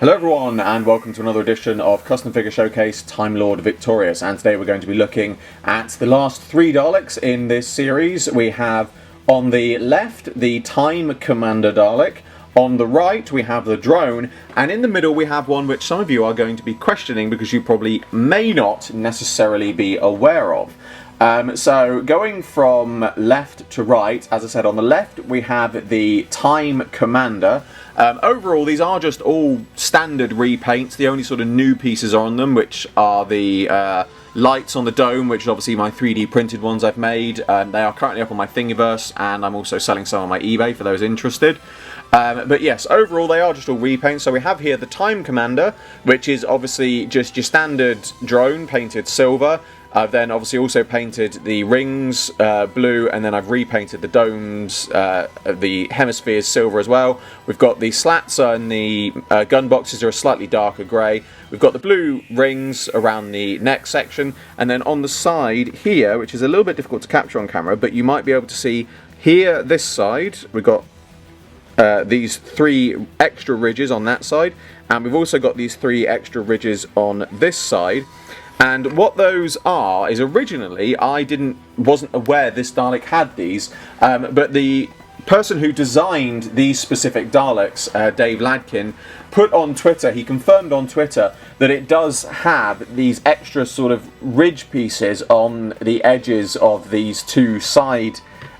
Hello everyone and welcome to another edition of Custom Figure Showcase TimeLord Victorious, and today we're going to be looking at the last three Daleks in this series. We have on the left the Time Commander Dalek, on the right we have the drone, and in the middle we have one which some of you are going to be questioning because you probably may not necessarily be aware of. So going from left to right, as I said, on the left we have the Time Commander. Overall, these are just all standard repaints. The only sort of new pieces are on them, which are the lights on the dome, which are obviously my 3D printed ones I've made. They are currently up on my Thingiverse, and I'm also selling some on my eBay for those interested. But yes, overall they are just all repaints. So we have here the Time Commander, which is obviously just your standard drone painted silver. I've then obviously also painted the rings blue, and then I've repainted the domes, the hemispheres silver as well. We've got the slats and the gun boxes are a slightly darker grey. We've got the blue rings around the neck section, and then on the side here, which is a little bit difficult to capture on camera, but you might be able to see here, this side, we've got these three extra ridges on that side, and we've also got these three extra ridges on this side. And what those are is, originally I wasn't aware this Dalek had these, but the person who designed these specific Daleks, Dave Ladkin, put on Twitter, he confirmed on Twitter that it does have these extra sort of ridge pieces on the edges of these two side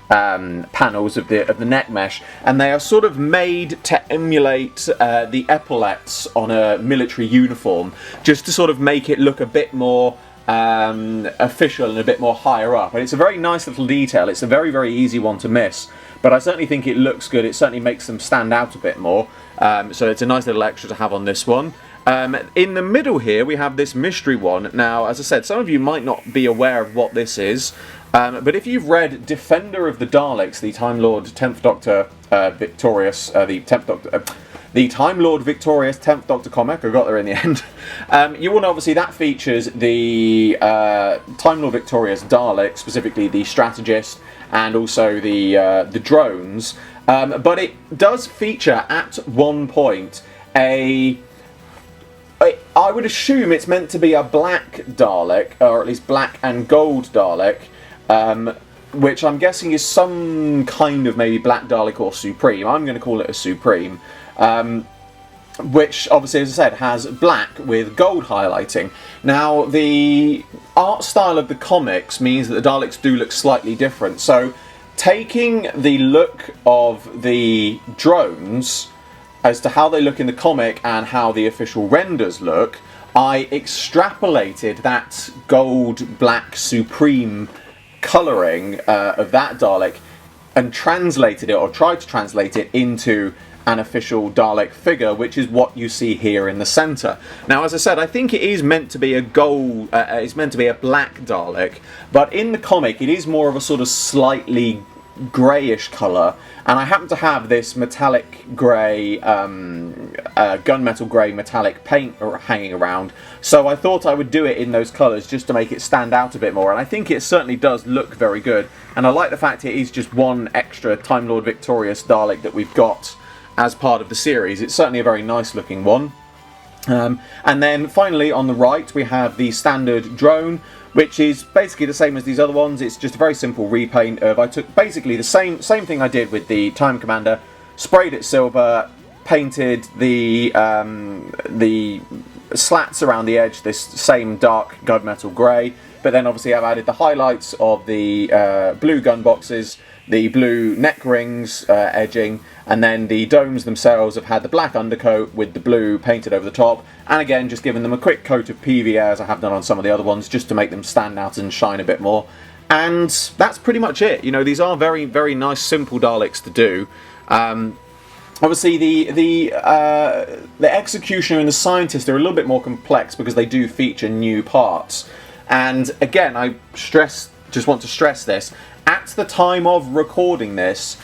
panels of the neck mesh, and they are sort of made to emulate the epaulets on a military uniform, just to sort of make it look a bit more official and a bit more higher up. And it's a very nice little detail. It's a very, very easy one to miss, but I certainly think it looks good. It certainly makes them stand out a bit more, so it's a nice little extra to have on this one. In the middle here we have this mystery one. Now, as I said, some of you might not be aware of what this is, but if you've read Defender of the Daleks, the Time Lord 10th Doctor Victorious, the Time Lord Victorious 10th Doctor comic, I got there in the end, you will know obviously that features the Time Lord Victorious Dalek, specifically the strategist and also the drones, but it does feature at one point I would assume it's meant to be a black Dalek, or at least black and gold Dalek, which I'm guessing is some kind of maybe black Dalek or Supreme. I'm going to call it a Supreme, which obviously, as I said, has black with gold highlighting. Now, the art style of the comics means that the Daleks do look slightly different. So, taking the look of the drones as to how they look in the comic and how the official renders look, I extrapolated that gold-black Supreme colouring of that Dalek and translated it, or tried to translate it, into an official Dalek figure, which is what you see here in the centre. Now, as I said, I think it is meant to be a gold, it's meant to be a black Dalek, but in the comic it is more of a sort of slightly greyish colour, and I happen to have this metallic grey, gunmetal grey metallic paint hanging around, so I thought I would do it in those colours just to make it stand out a bit more, and I think it certainly does look very good, and I like the fact it is just one extra Time Lord Victorious Dalek that we've got as part of the series. It's certainly a very nice looking one. And then finally on the right we have the standard drone, which is basically the same as these other ones. It's just a very simple repaint of, I took basically the same thing I did with the Time Commander, sprayed it silver, painted the slats around the edge this same dark gunmetal grey, but then obviously I've added the highlights of the blue gun boxes, the blue neck rings edging, and then the domes themselves have had the black undercoat with the blue painted over the top, and again just given them a quick coat of PVA as I have done on some of the other ones, just to make them stand out and shine a bit more. And that's pretty much it. You know, these are very, very nice simple Daleks to do. Obviously the executioner and the scientist are a little bit more complex because they do feature new parts. And again, I just want to stress this, at the time of recording this,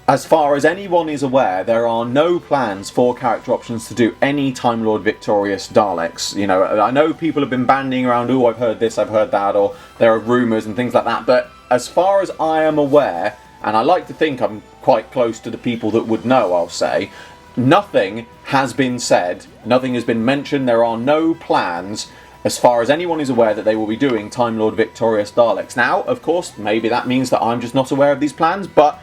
as far as anyone is aware, there are no plans for character options to do any Time Lord Victorious Daleks. You know, I know people have been bandying around, oh, I've heard this, I've heard that, or there are rumours and things like that, but as far as I am aware, and I like to think I'm quite close to the people that would know, I'll say, nothing has been said, nothing has been mentioned, there are no plans, as far as anyone is aware, that they will be doing Time Lord Victorious Daleks. Now, of course, maybe that means that I'm just not aware of these plans, but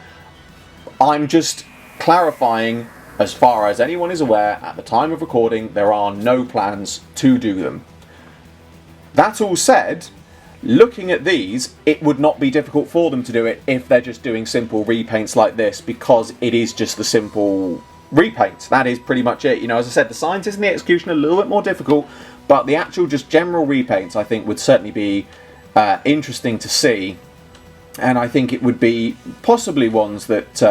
I'm just clarifying, as far as anyone is aware, at the time of recording, there are no plans to do them. That all said, looking at these, it would not be difficult for them to do it if they're just doing simple repaints like this, because it is just the simple repaint. That is pretty much it. You know, as I said, the scientists and the execution are a little bit more difficult, but the actual just general repaints, I think, would certainly be interesting to see. And I think it would be possibly ones that,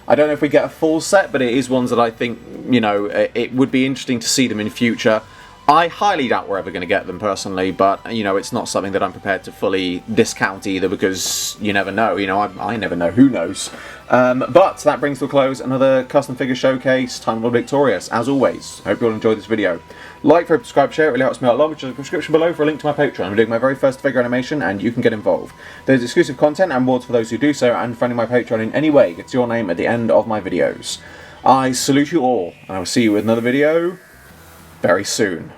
I don't know if we get a full set, but it is ones that I think, you know, it would be interesting to see them in future. I highly doubt we're ever going to get them personally, but, you know, it's not something that I'm prepared to fully discount either, because you never know. You know, I never know. Who knows? But that brings to a close another custom figure showcase, Time Lord Victorious. As always, hope you all enjoyed this video. Like, favorite, subscribe, share, it really helps me out a lot, which is in the description below for a link to my Patreon. I'm doing my very first figure animation, and you can get involved. There's exclusive content and rewards for those who do so, and friending my Patreon in any way gets your name at the end of my videos. I salute you all, and I will see you with another video very soon.